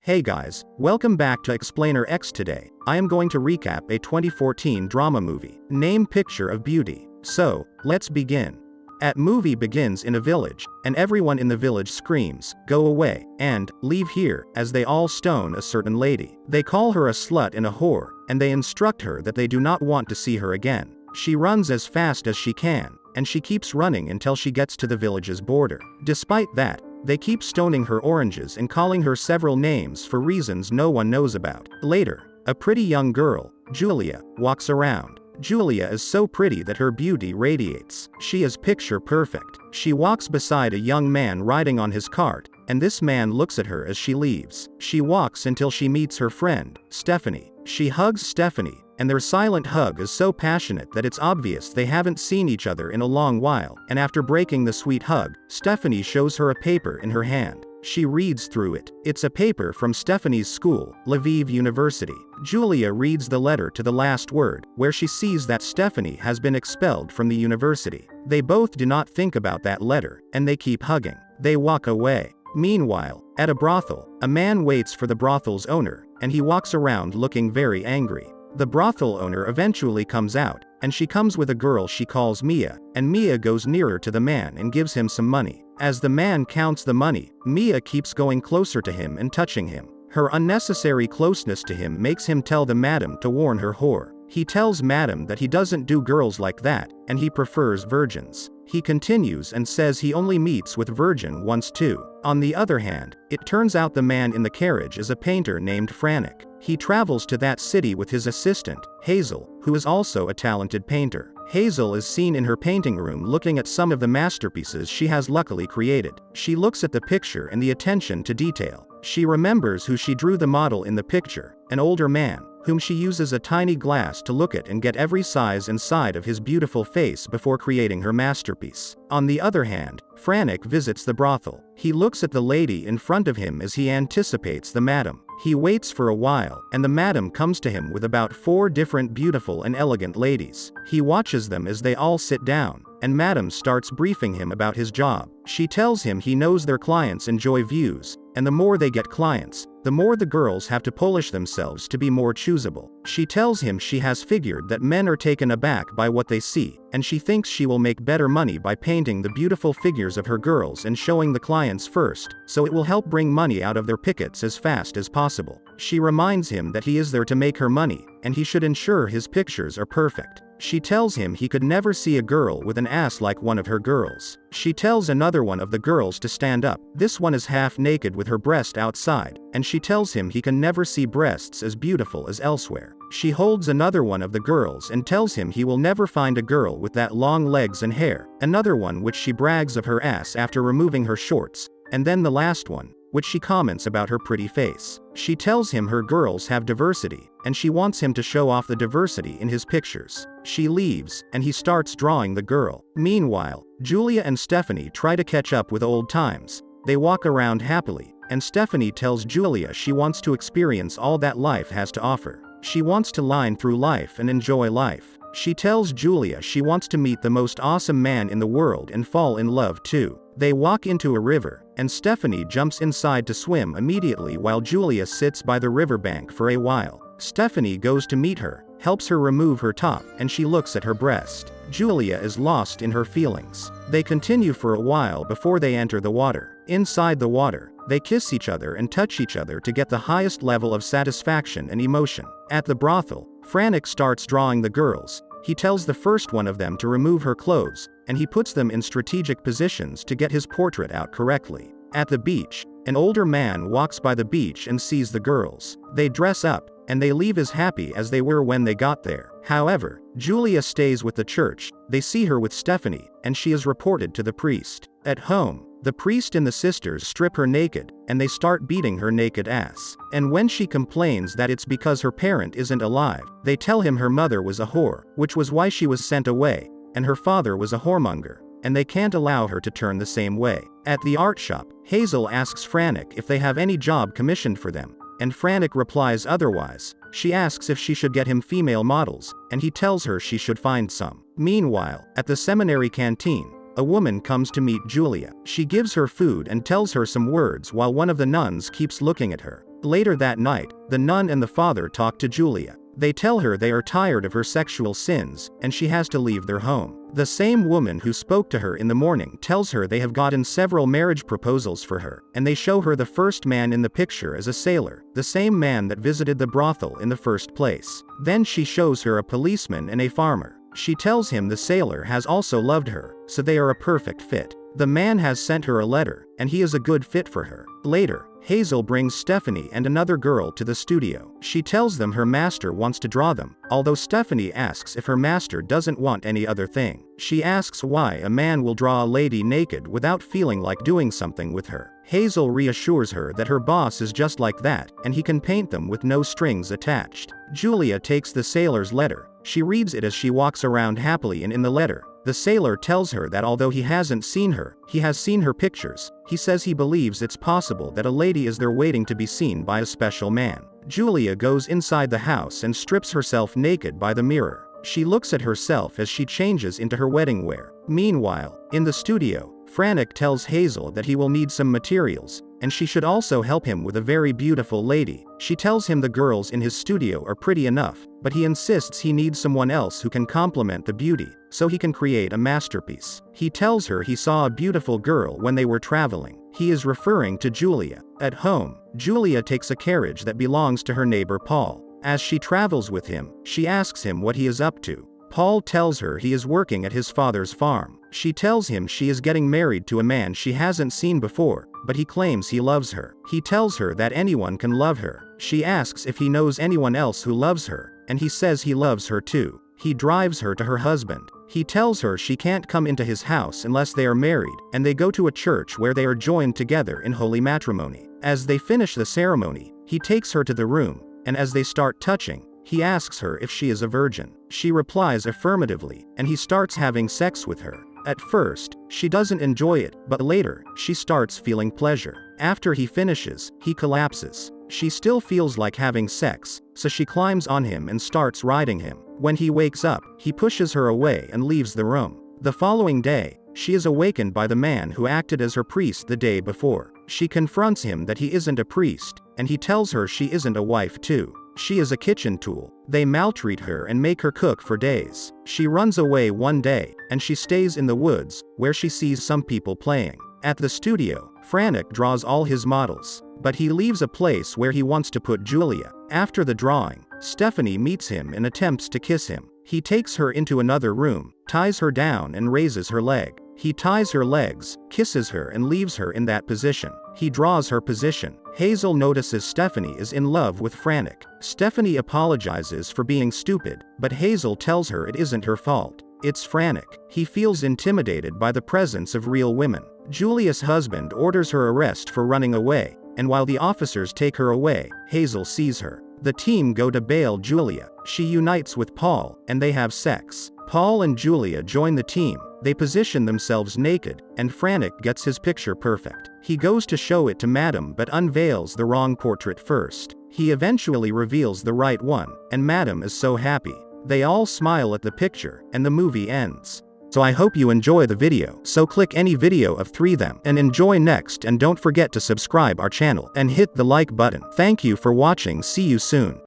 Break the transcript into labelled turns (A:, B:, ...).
A: Hey guys, welcome back to Explainer X. Today, I am going to recap a 2014 drama movie, named Picture of Beauty. So, let's begin. At movie begins in a village, and everyone in the village screams, "Go away," and "Leave here," as they all stone a certain lady. They call her a slut and a whore, and they instruct her that they do not want to see her again. She runs as fast as she can, and she keeps running until she gets to the village's border. Despite that, they keep stoning her oranges and calling her several names for reasons no one knows about. Later, a pretty young girl, Julia, walks around. Julia is so pretty that her beauty radiates. She is picture perfect. She walks beside a young man riding on his cart, and this man looks at her as she leaves. She walks until she meets her friend, Stephanie. She hugs Stephanie, and their silent hug is so passionate that it's obvious they haven't seen each other in a long while, and after breaking the sweet hug, Stephanie shows her a paper in her hand. She reads through it. It's a paper from Stephanie's school, Lviv University. Julia reads the letter to the last word, where she sees that Stephanie has been expelled from the university. They both do not think about that letter, and they keep hugging. They walk away. Meanwhile, at a brothel, a man waits for the brothel's owner, and he walks around looking very angry. The brothel owner eventually comes out, and she comes with a girl she calls Mia, and Mia goes nearer to the man and gives him some money. As the man counts the money, Mia keeps going closer to him and touching him. Her unnecessary closeness to him makes him tell the madam to warn her whore. He tells madam that he doesn't do girls like that, and he prefers virgins. He continues and says he only meets with virgin once too. On the other hand, it turns out the man in the carriage is a painter named Franek. He travels to that city with his assistant, Hazel, who is also a talented painter. Hazel is seen in her painting room looking at some of the masterpieces she has luckily created. She looks at the picture and the attention to detail. She remembers who she drew the model in the picture, an older man, whom she uses a tiny glass to look at and get every size and side of his beautiful face before creating her masterpiece. On the other hand, Franek visits the brothel. He looks at the lady in front of him as he anticipates the madam. He waits for a while, and the madam comes to him with about 4 different beautiful and elegant ladies. He watches them as they all sit down, and madam starts briefing him about his job. She tells him he knows their clients enjoy views, and the more they get clients, the more the girls have to polish themselves to be more choosable. She tells him she has figured that men are taken aback by what they see, and she thinks she will make better money by painting the beautiful figures of her girls and showing the clients first, so it will help bring money out of their pockets as fast as possible. She reminds him that he is there to make her money, and he should ensure his pictures are perfect. She tells him he could never see a girl with an ass like one of her girls. She tells another one of the girls to stand up. This one is half naked with her breast outside, and she tells him he can never see breasts as beautiful as elsewhere. She holds another one of the girls and tells him he will never find a girl with that long legs and hair. Another one which she brags of her ass after removing her shorts, and then the last one, which she comments about her pretty face. She tells him her girls have diversity, and she wants him to show off the diversity in his pictures. She leaves, and he starts drawing the girl. Meanwhile, Julia and Stephanie try to catch up with old times. They walk around happily, and Stephanie tells Julia she wants to experience all that life has to offer. She wants to line through life and enjoy life. She tells Julia she wants to meet the most awesome man in the world and fall in love too. They walk into a river, and Stephanie jumps inside to swim immediately while Julia sits by the riverbank for a while. Stephanie goes to meet her, helps her remove her top, and she looks at her breast. Julia is lost in her feelings. They continue for a while before they enter the water. Inside the water, they kiss each other and touch each other to get the highest level of satisfaction and emotion. At the brothel, Franek starts drawing the girls. He tells the first one of them to remove her clothes, and he puts them in strategic positions to get his portrait out correctly. At the beach, an older man walks by the beach and sees the girls. They dress up, and they leave as happy as they were when they got there. However, Julia stays with the church. They see her with Stephanie, and she is reported to the priest. At home, the priest and the sisters strip her naked, and they start beating her naked ass. And when she complains that it's because her parent isn't alive, they tell him her mother was a whore, which was why she was sent away, and her father was a whoremonger, and they can't allow her to turn the same way. At the art shop, Hazel asks Franek if they have any job commissioned for them, and Franek replies otherwise. She asks if she should get him female models, and he tells her she should find some. Meanwhile, at the seminary canteen, a woman comes to meet Julia. She gives her food and tells her some words while one of the nuns keeps looking at her. Later that night, the nun and the father talk to Julia. They tell her they are tired of her sexual sins, and she has to leave their home. The same woman who spoke to her in the morning tells her they have gotten several marriage proposals for her, and they show her the first man in the picture as a sailor, the same man that visited the brothel in the first place. Then she shows her a policeman and a farmer. She tells him the sailor has also loved her, so they are a perfect fit. The man has sent her a letter, and he is a good fit for her. Later, Hazel brings Stephanie and another girl to the studio. She tells them her master wants to draw them, although Stephanie asks if her master doesn't want any other thing. She asks why a man will draw a lady naked without feeling like doing something with her. Hazel reassures her that her boss is just like that, and he can paint them with no strings attached. Julia takes the sailor's letter. She reads it as she walks around happily, and in the letter, the sailor tells her that although he hasn't seen her, he has seen her pictures. He says he believes it's possible that a lady is there waiting to be seen by a special man. Julia goes inside the house and strips herself naked by the mirror. She looks at herself as she changes into her wedding wear. Meanwhile, in the studio, Frantic tells Hazel that he will need some materials, and she should also help him with a very beautiful lady. She tells him the girls in his studio are pretty enough, but he insists he needs someone else who can complement the beauty, so he can create a masterpiece. He tells her he saw a beautiful girl when they were traveling. He is referring to Julia. At home, Julia takes a carriage that belongs to her neighbor Paul. As she travels with him, she asks him what he is up to. Paul tells her he is working at his father's farm. She tells him she is getting married to a man she hasn't seen before, but he claims he loves her. He tells her that anyone can love her. She asks if he knows anyone else who loves her, and he says he loves her too. He drives her to her husband. He tells her she can't come into his house unless they are married, and they go to a church where they are joined together in holy matrimony. As they finish the ceremony, he takes her to the room, and as they start touching, he asks her if she is a virgin. She replies affirmatively, and he starts having sex with her. At first, she doesn't enjoy it, but later, she starts feeling pleasure. After he finishes, he collapses. She still feels like having sex, so she climbs on him and starts riding him. When he wakes up, he pushes her away and leaves the room. The following day, she is awakened by the man who acted as her priest the day before. She confronts him that he isn't a priest, and he tells her she isn't a wife too. She is a kitchen tool. They maltreat her and make her cook for days. She runs away one day, and she stays in the woods, where she sees some people playing. At the studio, Frantic draws all his models, but he leaves a place where he wants to put Julia. After the drawing, Stephanie meets him and attempts to kiss him. He takes her into another room, ties her down and raises her leg. He ties her legs, kisses her and leaves her in that position. He draws her position. Hazel notices Stephanie is in love with Frantic. Stephanie apologizes for being stupid, but Hazel tells her it isn't her fault. It's Frantic. He feels intimidated by the presence of real women. Julia's husband orders her arrest for running away, and while the officers take her away, Hazel sees her. The team go to bail Julia. She unites with Paul, and they have sex. Paul and Julia join the team. They position themselves naked, and Frantic gets his picture perfect. He goes to show it to Madame but unveils the wrong portrait first. He eventually reveals the right one, and Madame is so happy. They all smile at the picture, and the movie ends. So I hope you enjoy the video. So click any video of 3 them and enjoy next, and don't forget to subscribe our channel and hit the like button. Thank you for watching. See you soon.